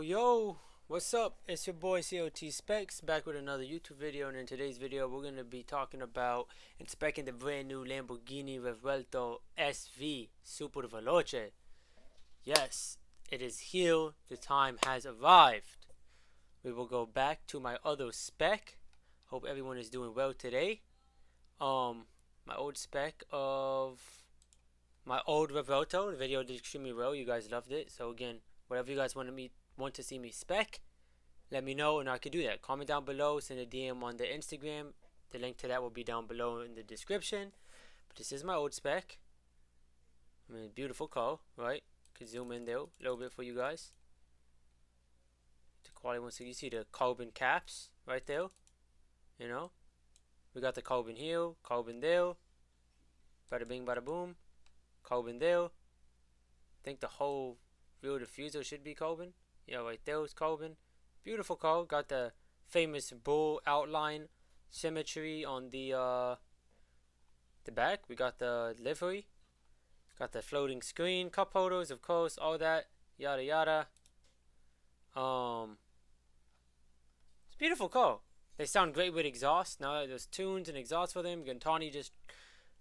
Yo, what's up? It's your boy COT Specs back with another YouTube video, and in today's video we're going to be talking about inspecting the brand new Lamborghini Revuelto SV Super Veloce. Yes, it is here. The time has arrived. We will go back to my other spec. Hope everyone is doing well today. My old spec of my old Revuelto. The video did extremely well. You guys loved it. So again, whatever you guys want to see me spec, let me know and I can do that. Comment down below, send a DM on the Instagram. The link to that will be down below in the description. But this is my old spec. I mean, beautiful car, right? Could zoom in there a little bit for you guys. The quality once you see the carbon caps right there. You know, we got the carbon here, carbon there. Bada bing, bada boom. Carbon there. I think the whole rear diffuser should be carbon. Yeah, right there is carbon. Beautiful car. Got the famous bull outline symmetry on the back. We got the livery. Got the floating screen, cup holders, of course, all that. Yada yada. It's a beautiful car. They sound great with exhaust. Now there's tunes and exhaust for them. Gantani just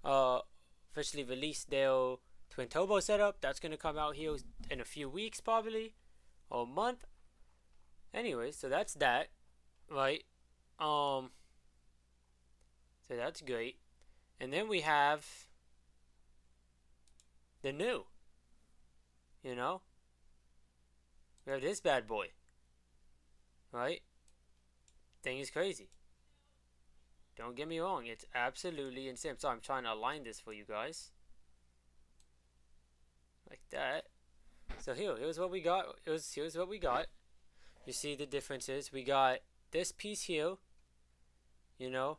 officially released their twin turbo setup. That's gonna come out here in a few weeks probably, or a month. Anyways, so that's that, right? So that's great. And then we have the new. You know, we have this bad boy, right? Thing is crazy. Don't get me wrong, it's absolutely insane. So I'm trying to align this for you guys. Like that. So here's what we got. Here's what we got. You see the differences. We got this piece here. You know,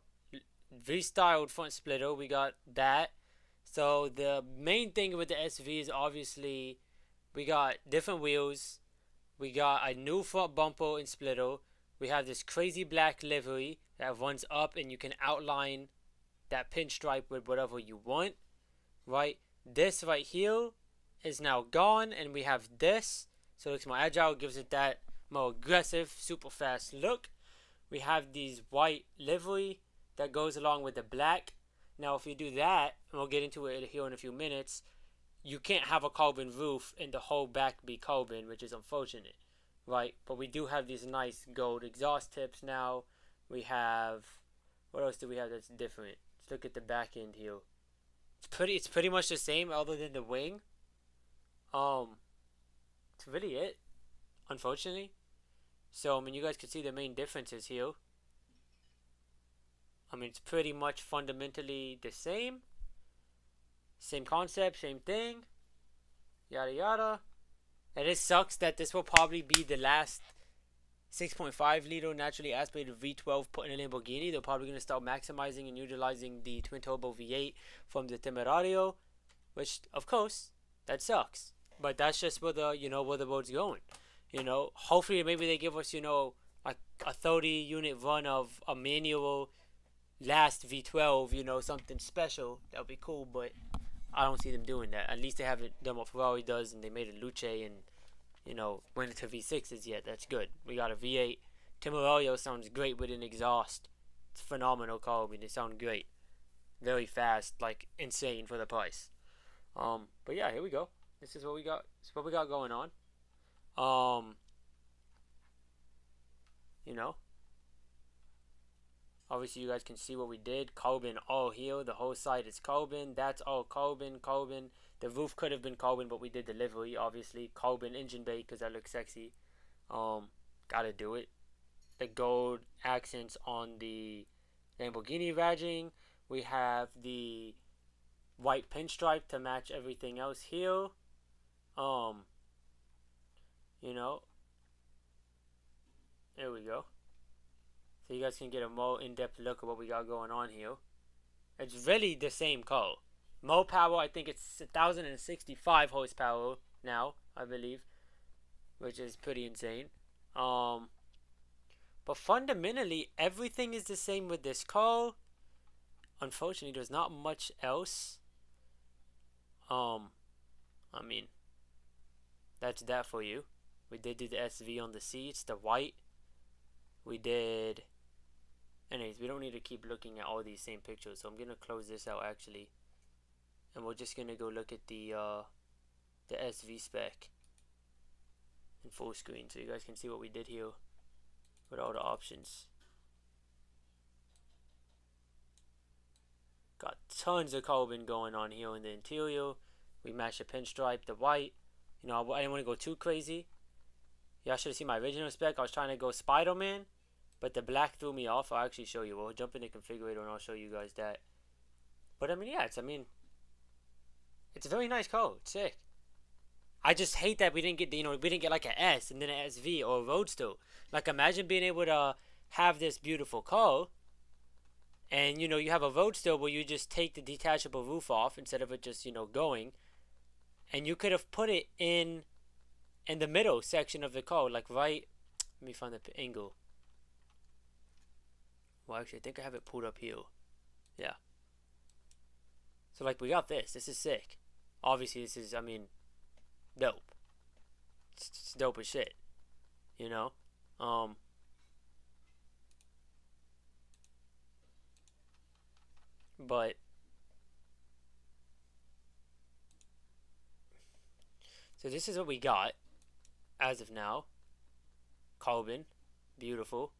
restyled front splitter. We got that. So the main thing with the SV is obviously we got different wheels. We got a new front bumper and splitter. We have this crazy black livery that runs up and you can outline that pinstripe with whatever you want, right? This right here is now gone and we have this, so it looks more agile, gives it that more aggressive, super fast look. We have these white livery that goes along with the black. Now if you do that, and we'll get into it here in a few minutes, you can't have a carbon roof and the whole back be carbon, which is unfortunate. Right, but we do have these nice gold exhaust tips now. We have, what else do we have that's different? Let's look at the back end here. It's pretty much the same other than the wing. It's really it, unfortunately. So I mean, you guys can see the main differences here. I mean, it's pretty much fundamentally the same. Same concept, same thing. Yada yada. And it sucks that this will probably be the last 6.5 liter naturally aspirated V12 put in a Lamborghini. They're probably going to start maximizing and utilizing the twin turbo V8 from the Temerario, which of course that sucks. But that's just where the where the road's going. You know, hopefully maybe they give us like a 30 unit run of a manual last V12. Something special. That would be cool, but I don't see them doing that. At least they haven't done what Ferrari does, and they made a Luce and went into V6s yet. That's good. We got a V8. Temerario sounds great with an exhaust. It's a phenomenal car. I mean, they sound great, very fast, like insane for the price. But yeah, here we go. This is what we got. This is what we got going on. Obviously, you guys can see what we did. Carbon all here. The whole side is carbon. That's all carbon. The roof could have been carbon, but we did the livery, obviously. Carbon engine bay because that looks sexy. Gotta do it. The gold accents on the Lamborghini badging. We have the white pinstripe to match everything else here. There we go. So you guys can get a more in-depth look at what we got going on here. It's really the same car. More power, I think it's 1,065 horsepower now, I believe, which is pretty insane. But fundamentally, everything is the same with this car. Unfortunately, there's not much else. I mean, that's that for you. We did do the SV on the seats, the white. We did. Anyways, we don't need to keep looking at all these same pictures, so I'm gonna close this out actually, and we're just gonna go look at the SV spec in full screen, so you guys can see what we did here with all the options. Got tons of carbon going on here in the interior. We matched the pinstripe, the white. You know, I didn't want to go too crazy. Y'all should have seen my original spec. I was trying to go Spider-Man, but the black threw me off. I'll actually show you. We'll jump in the configurator and I'll show you guys that. But I mean, yeah, it's a very nice car. It's sick. I just hate that we didn't get we didn't get like an S and then an SV or a Roadster. Like, imagine being able to have this beautiful car, and you have a Roadster where you just take the detachable roof off instead of it just going, and you could have put it in the middle section of the car, like right. Let me find the angle. Well, actually, I think I have it pulled up here. Yeah. So like, we got this. This is sick. Obviously, this is, dope. It's dope as shit. But so this is what we got as of now. Carbon, beautiful.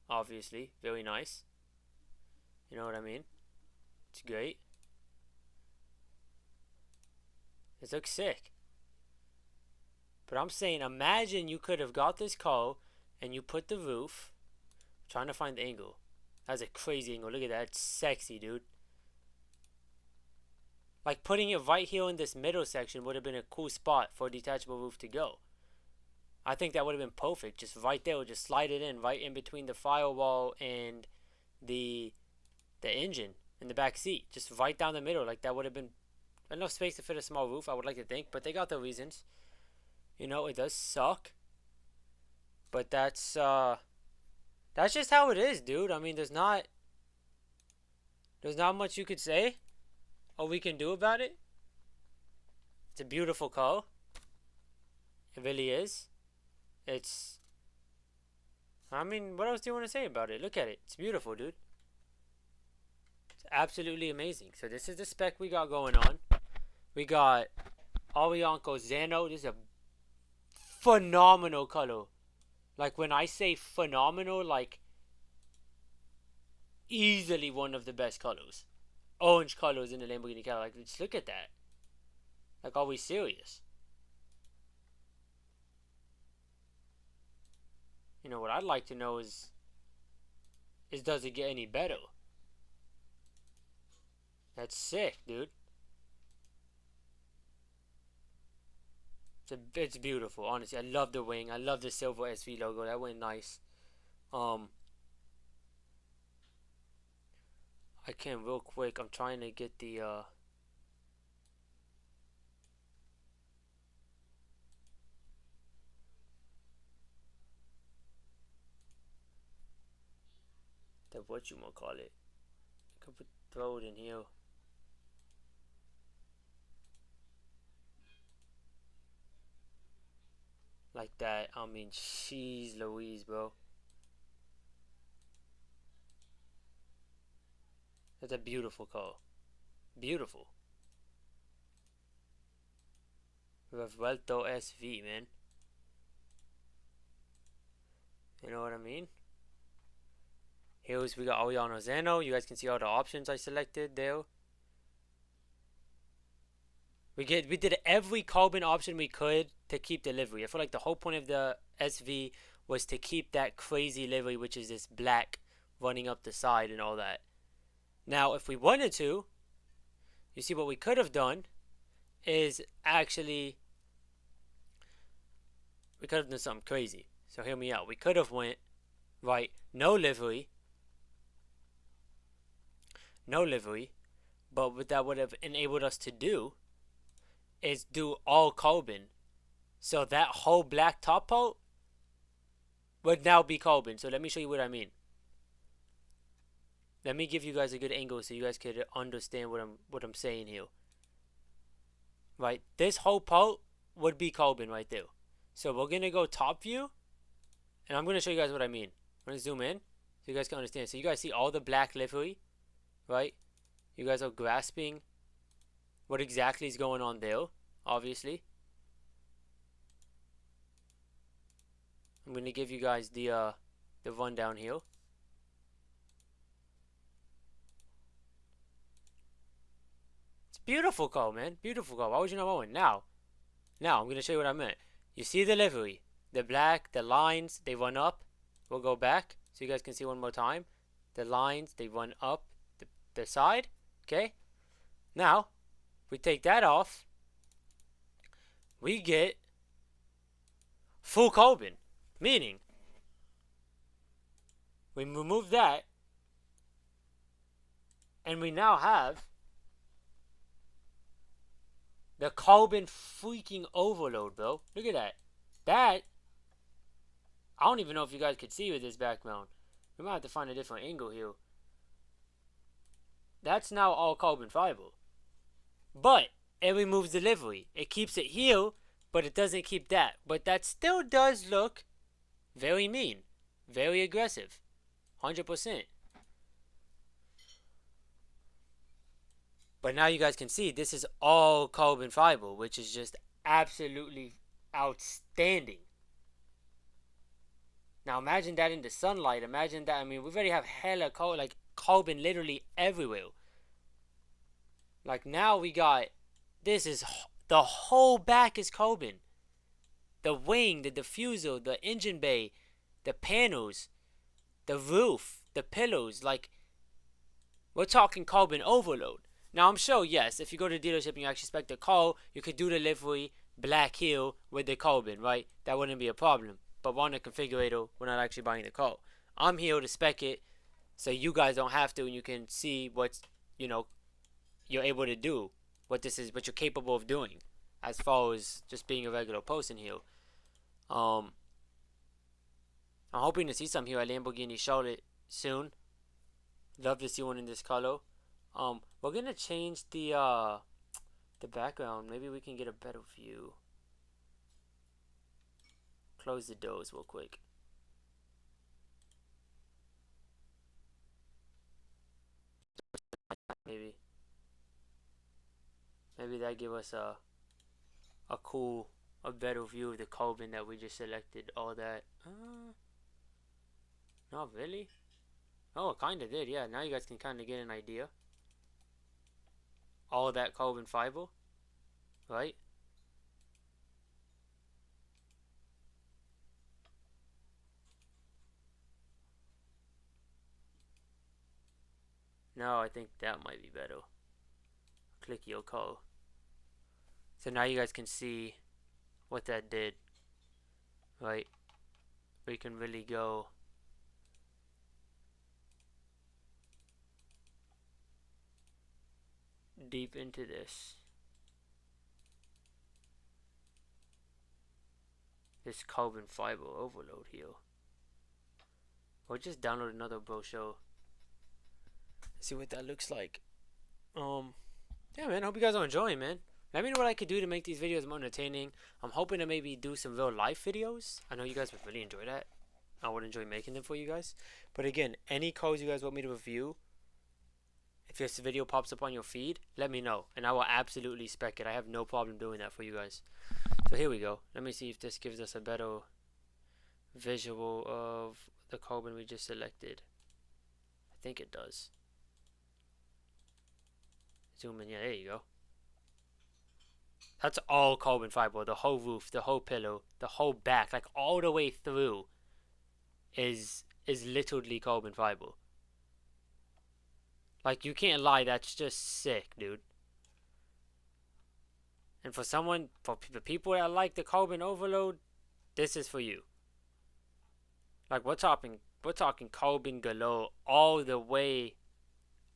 Obviously, very nice. You know what I mean? It's great. This looks sick. But I'm saying, imagine you could have got this car and you put the roof. I'm trying to find the angle. That's a crazy angle. Look at that. It's sexy, dude. Like, putting it right here in this middle section would have been a cool spot for a detachable roof to go. I think that would have been perfect. Just right there. Just slide it in right in between the firewall and the engine in the back seat. Just right down the middle. Like, that would have been enough space to fit a small roof, I would like to think. But they got their reasons. It does suck. But that's just how it is, dude. I mean, there's not much you could say or we can do about it. It's a beautiful car. It really is. What else do you want to say about it? Look at it. It's beautiful, dude. It's absolutely amazing. So this is the spec we got going on. We got Arianco Zano. This is a phenomenal color. Like, when I say phenomenal, like, easily one of the best colors. Orange colors in the Lamborghini Cadillac. Like, just look at that. Like, are we serious? What I'd like to know is does it get any better? That's sick, dude. It's beautiful, honestly. I love the wing. I love the silver SV logo. That went nice. I can real quick. I'm trying to get the what you wanna call it. I could throw it in here. Like that. I mean, jeez Louise, bro. That's a beautiful car. Beautiful. Revuelto SV, man. You know what I mean? We got Ariano Zano. You guys can see all the options I selected there. We did every carbon option we could to keep the livery. I feel like the whole point of the SV was to keep that crazy livery, which is this black running up the side and all that. Now, if we wanted to, you see what we could have done is actually, we could have done something crazy. So hear me out. We could have went, right, no livery, but what that would have enabled us to do is do all carbon. So that whole black top part would now be carbon. So let me show you what I mean. Let me give you guys a good angle so you guys could understand what I'm saying here. Right, this whole part would be carbon right there. So we're gonna go top view, and I'm gonna show you guys what I mean. I'm gonna zoom in so you guys can understand. So you guys see all the black livery, right? You guys are grasping what exactly is going on there, obviously. I'm gonna give you guys the rundown here. It's beautiful car, man. Beautiful car. Why would you not want one? Now, I'm gonna show you what I meant. You see the livery, the black, the lines, they run up. We'll go back so you guys can see one more time. The lines, they run up the side. Okay. Now, we take that off. We get full carbon, meaning we remove that, and we now have the carbon freaking overload, bro. Look at that. That, I don't even know if you guys could see with this background. We might have to find a different angle here. That's now all carbon fiber. But it removes the livery. It keeps it here, but it doesn't keep that. But that still does look very mean. Very aggressive. 100%. But now you guys can see this is all carbon fiber, which is just absolutely outstanding. Now imagine that in the sunlight. Imagine that. I mean, we already have hella carbon literally everywhere. Like now we got, this is, the whole back is carbon. The wing, the diffuser, the engine bay, the panels, the roof, the pillows. Like, we're talking carbon overload. Now I'm sure, yes, if you go to the dealership and you actually spec the car, you could do the livery black here with the carbon, right? That wouldn't be a problem. But we're on the configurator, we're not actually buying the car. I'm here to spec it so you guys don't have to, and you can see what's, you're able to do, what you're capable of doing, as far as just being a regular person here. I'm hoping to see some here at Lamborghini Charlotte soon. Love to see one in this color. We're gonna change the background. Maybe we can get a better view. Close the doors real quick. Maybe that give us a better view of the carbon that we just selected. All that. Not really. Oh, it kind of did. Yeah. Now you guys can kind of get an idea. All that carbon fiber, right? No, I think that might be better. Click your car. So now you guys can see what that did, right? We can really go deep into this. This carbon fiber overload here. Or just download another brochure. See what that looks like. Yeah, man, hope you guys are enjoying, man. Let me know what I could do to make these videos more entertaining. I'm hoping to maybe do some real life videos. I know you guys would really enjoy that. I would enjoy making them for you guys. But again, any cars you guys want me to review, if this video pops up on your feed, let me know, and I will absolutely spec it. I have no problem doing that for you guys. So here we go. Let me see if this gives us a better visual of the carbon we just selected. I think it does. Zoom in. Yeah, there you go. That's all carbon fiber. The whole roof, the whole pillow, the whole back, like all the way through is literally carbon fiber. Like, you can't lie, that's just sick, dude. And for the people that like the carbon overload, this is for you. Like, we're talking carbon galore all the way.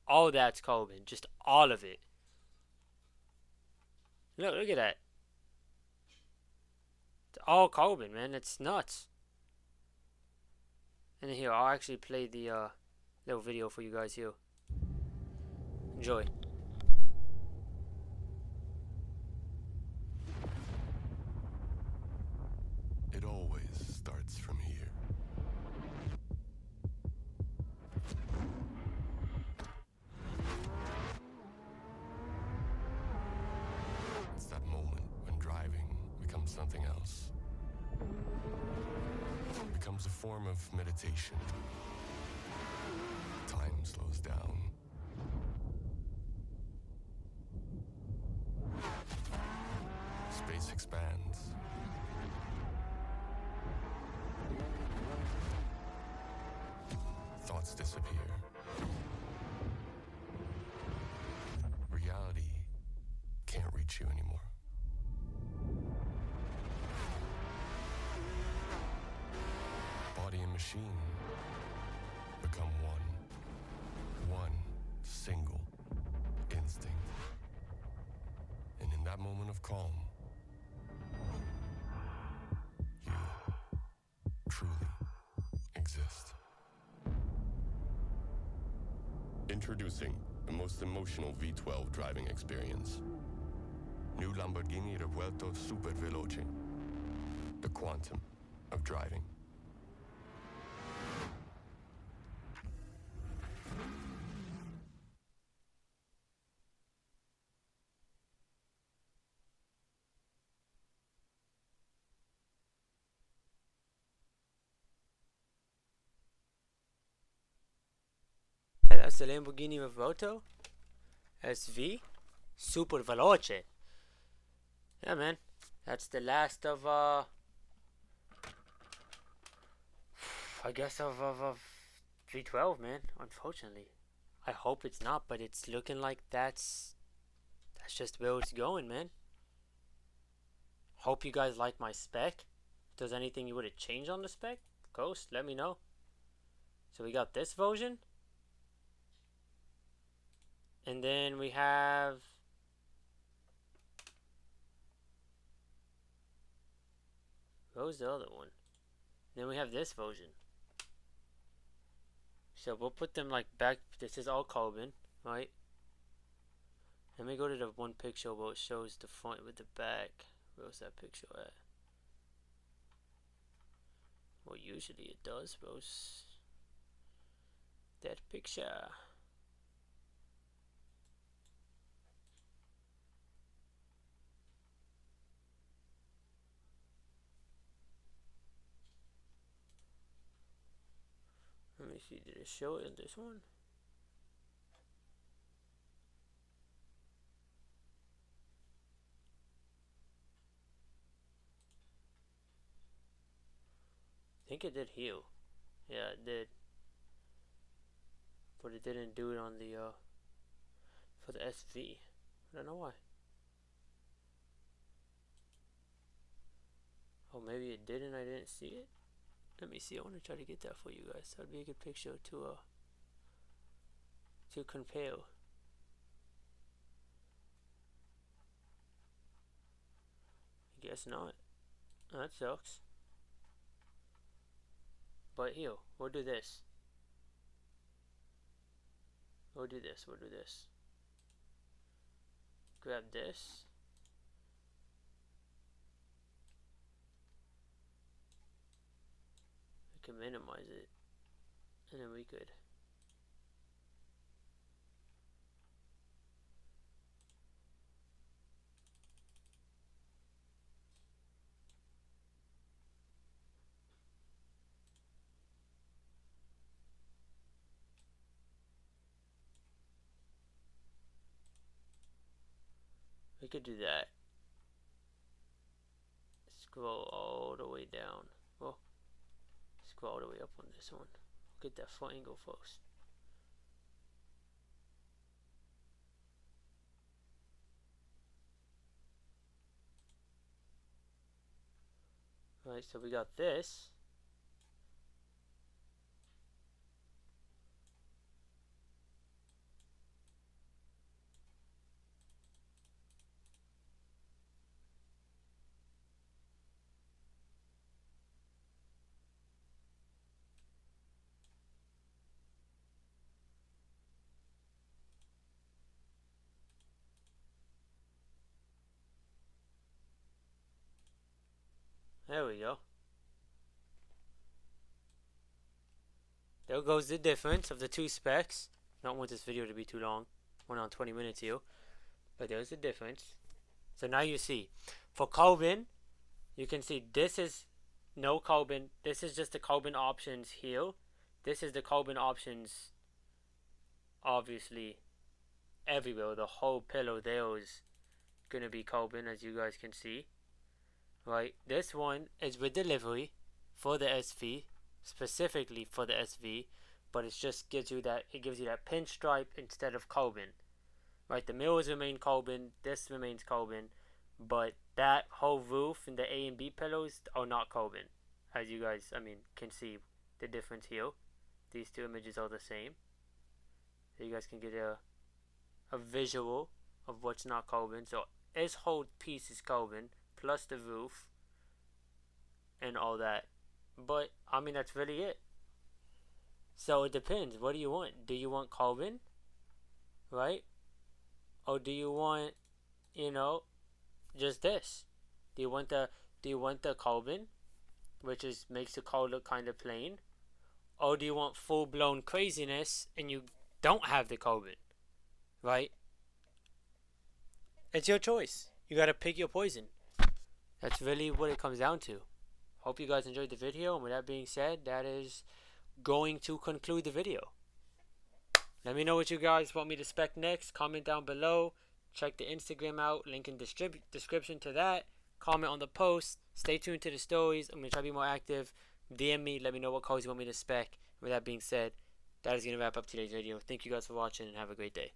All that's carbon, just all of it. Look at that. It's all carbon, man. It's nuts. And here, I'll actually play the little video for you guys here. Enjoy. It always starts from here. It's that moment when driving becomes something else. It becomes a form of meditation. Time slows down. Space expands. Thoughts disappear. Reality can't reach you anymore. Body and machine become one single instinct. And in that moment of calm, you truly exist. Introducing the most emotional V12 driving experience. New Lamborghini Revuelto Super Veloce. The quantum of driving. That's the Lamborghini Revuelto SV Super Veloce. Yeah, man. That's the last of I guess of V12, man. Unfortunately, I hope it's not, but it's looking like that's just where it's going, man. Hope you guys like my spec. If there's anything you would have changed on the spec, Ghost, let me know. So we got this version. And then we have what was the other one? Then we have this version. So we'll put them like back. This is all carbon, right? Let me go to the one picture where it shows the front with the back. Where's that picture at? Well, usually it does. Where's that picture? Let me see. Did it show it in this one? I think it did heal. Yeah, it did. But it didn't do it on the for the SV. I don't know why. Oh, maybe it did and I didn't see it. Let me see. I want to try to get that for you guys. That'd be a good picture to compare. I guess not. Oh, that sucks. But here, we'll do this. We'll do this. We'll do this. Grab this. We can minimize it. And then we could. We could do that. Scroll all the way down. Well, scroll all the way up on this one. Get that front angle first. Alright, so we got this. There we go. there goes the difference of the two specs. I don't want this video to be too long. Went on 20 minutes here. But there's the difference. So now you see. For carbon, you can see this is no carbon. This is just the carbon options here. This is the carbon options, obviously, everywhere. The whole pillow there is going to be carbon, as you guys can see. Right? This one is with delivery for the SV, specifically for the SV, but it just gives you that, it gives you that pinstripe instead of carbon. Right, the mirrors remain carbon, this remains carbon, but that whole roof and the A and B pillows are not carbon. As you guys, can see the difference here. These two images are the same. So you guys can get a visual of what's not carbon. So this whole piece is carbon, plus the roof and all that. But, that's really it. So it depends. What do you want? Do you want carbon? Right? Or do you want, just this? Do you want the carbon, which makes the car look kind of plain? Or do you want full-blown craziness and you don't have the carbon? Right? It's your choice. You gotta pick your poison. That's really what it comes down to. Hope you guys enjoyed the video, and with that being said, that is going to conclude the video. Let me know what you guys want me to spec next. Comment down below. Check the Instagram out. Link in description to that. Comment on the post. Stay tuned to the stories. I'm going to try to be more active. DM me. Let me know what cars you want me to spec. With that being said, that is going to wrap up today's video. Thank you guys for watching, and have a great day.